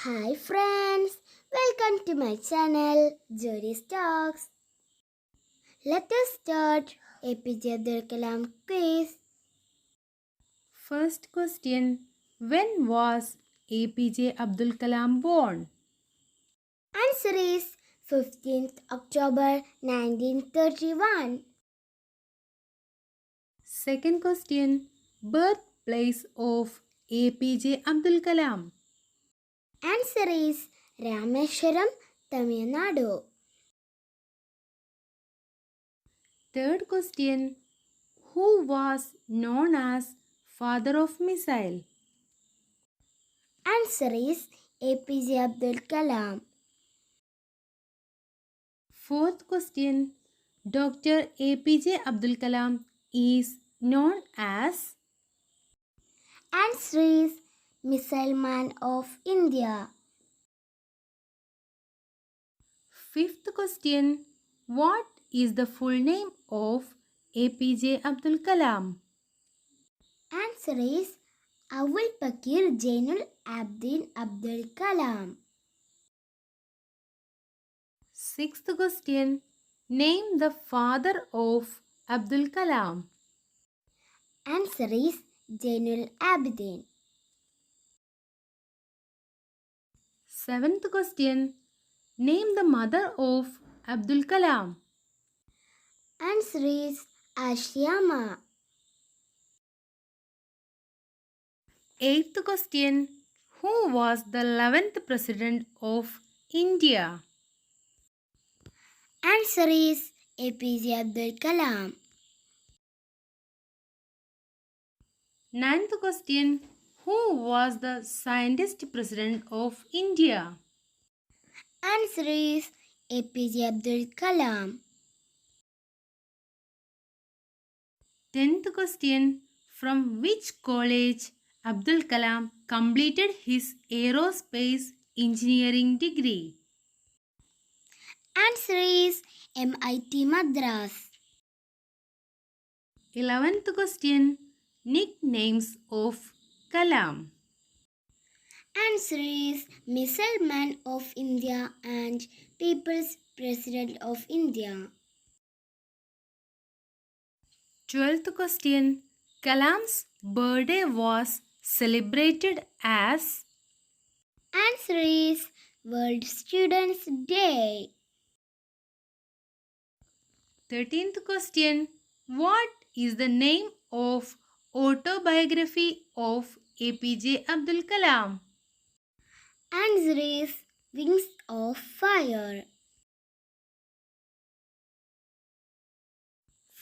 Hi friends, welcome to my channel Jody's Talks. Let us start APJ Abdul Kalam quiz. First question. When was APJ Abdul Kalam born? Answer is 15th October 1931. Second question. Birthplace of APJ Abdul Kalam. Answer is Rameshwaram, Tamil Nadu. Third question. Who was known as father of missile? Answer is APJ Abdul Kalam. Fourth question. Dr. APJ Abdul Kalam is known as. Answer is Missile Man of India. Fifth question. What is the full name of APJ Abdul Kalam? Answer is Avul PakirJainulabdeen Abdul Kalam. Sixth question. Name the father of Abdul Kalam. Answer is Jainul Abideen. Seventh question. Name the mother of Abdul Kalam. Answer is Ashiyamma. Eighth question. Who was the 11th president of India? Answer is APJ Abdul Kalam. Ninth question. Who was the scientist president of India? Answer is APJ Abdul Kalam. 10th question. From which college Abdul Kalam completed his aerospace engineering degree? Answer is MIT Madras. 11th question. Nicknames of Kalam. Answer is Missile Man of India and People's President of India. 12th question. Kalam's birthday was celebrated as. Answer is World Students' Day. 13th question. What is the name of autobiography of APJ Abdul Kalam? Answer is Wings of Fire.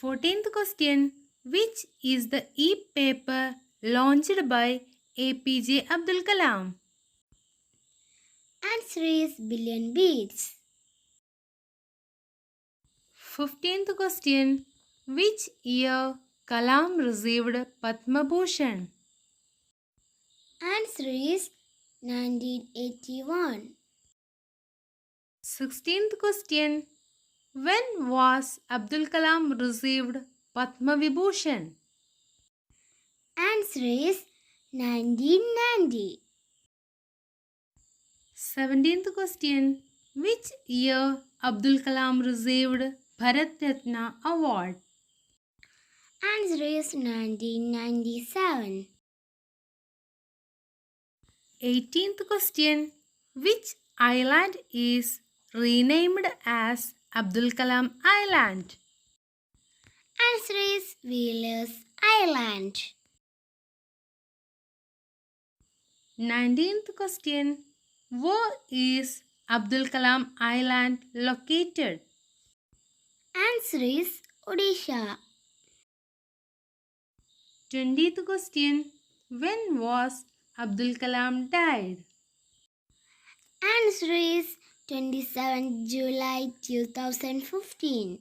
14th question. Which is the e-paper launched by APJ Abdul Kalam? Answer is Billion Beats. 15th question. Which year Kalam received Padma Bhushan? Answer is 1981. 16th question. When was Abdul Kalam received Padma Vibhushan? Answer is 1990. 17th question. Which year Abdul Kalam received Bharat Ratna Award? Answer is 1997. 18th question. Which island is renamed as Abdul Kalam Island? Answer is Wheeler's Island. 19th question. Where is Abdul Kalam Island located? Answer is Odisha. 20th question. When was Abdul Kalam died? Answer is 27 July 2015.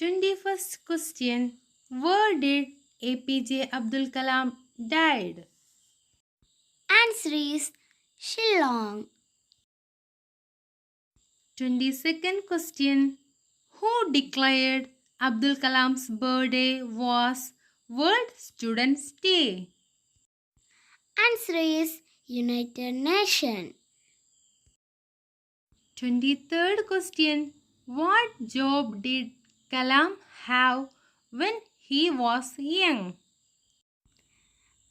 21st question. Where did APJ Abdul Kalam died? Answer is Shillong. 22nd question. Who declared Abdul Kalam's birthday was World Students' Day? Answer is United Nations. 23rd question. What job did Kalam have when he was young?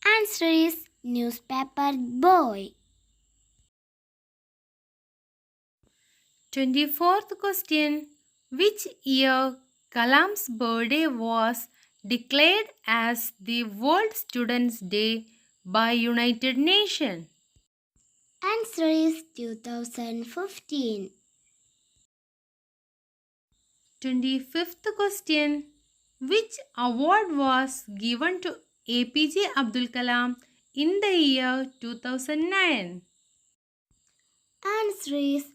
Answer is newspaper boy. 24th question. Which year Kalam's birthday was declared as the World Students' Day by United Nations? Answer is 2015. 25th question. Which award was given to APJ Abdul Kalam in the year 2009? Answer is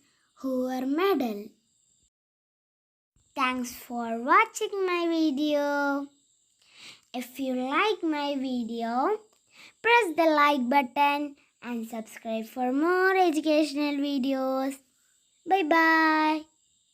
Hoover Medal. Thanks for watching my video. If you like my video, press the like button and subscribe for more educational videos. Bye bye.